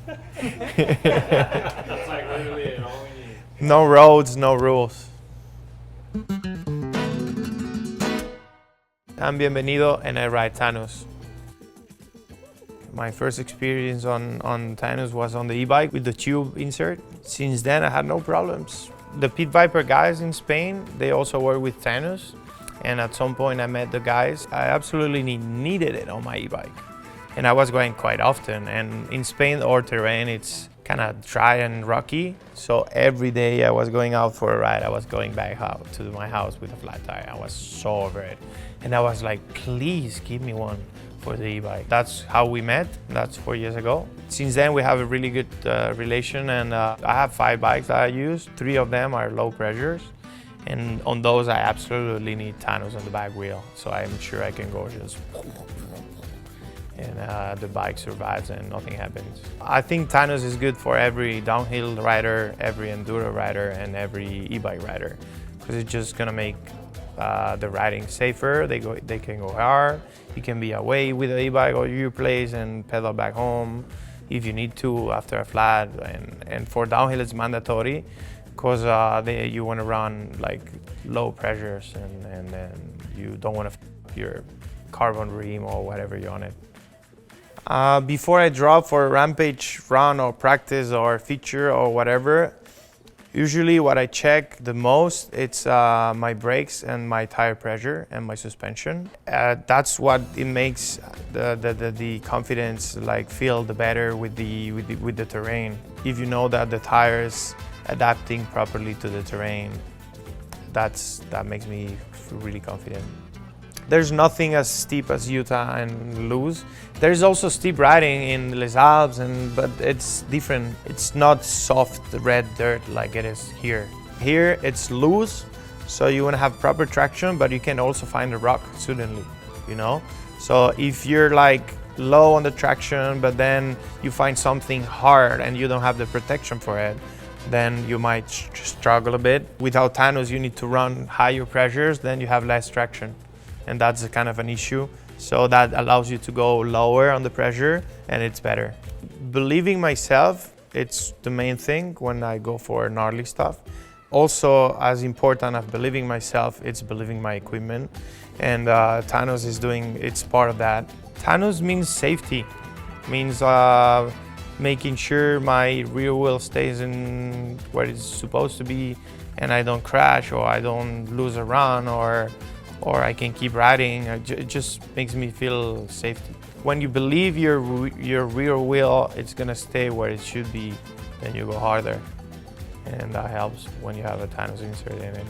That's like literally it. All we need. No roads, no rules. I'm Bienvenido and I ride Tannus. My first experience on Tannus was on the e-bike with the tube insert. Since then I had no problems. The Pit Viper guys in Spain, they also work with Tannus. And at some point I met the guys. I absolutely needed it on my e-bike. And I was going quite often. And in Spain, our terrain, it's kind of dry and rocky. So every day I was going out for a ride. I was going back out to my house with a flat tire. I was so over it. And I was like, please give me one for the e-bike. That's how we met. That's 4 years ago. Since then, we have a really good relation. And I have 5 bikes that I use. 3 of them are low pressures. And on those, I absolutely need Tannus on the back wheel. So I'm sure I can go just... and the bike survives and nothing happens. I think Tannus is good for every downhill rider, every enduro rider, and every e-bike rider, because it's just gonna make the riding safer. They can go hard. You can be away with the e-bike or your place and pedal back home if you need to after a flat. And for downhill, it's mandatory because you want to run like low pressures and then you don't want to your carbon rim or whatever you're on it. Before I drop for a rampage run or practice or feature or whatever, usually what I check the most, it's my brakes and my tire pressure and my suspension. That's what it makes the confidence like feel the better with the terrain. If you know that the tire is adapting properly to the terrain, that makes me feel really confident. There's nothing as steep as Utah and loose. There's also steep riding in Les Alpes, but it's different. It's not soft red dirt like it is here. Here it's loose, so you want to have proper traction, but you can also find a rock suddenly, you know? So if you're like low on the traction, but then you find something hard and you don't have the protection for it, then you might struggle a bit. Without Tannus, you need to run higher pressures, then you have less traction. And that's a kind of an issue. So that allows you to go lower on the pressure and it's better. Believing myself, it's the main thing when I go for gnarly stuff. Also, as important as believing myself, it's believing my equipment. And Tannus is doing its part of that. Tannus means safety, means making sure my rear wheel stays in where it's supposed to be and I don't crash or I don't lose a run or I can keep riding. It just makes me feel safety. When you believe your rear wheel, it's gonna stay where it should be, then you go harder. And that helps when you have a Tannus insert in it.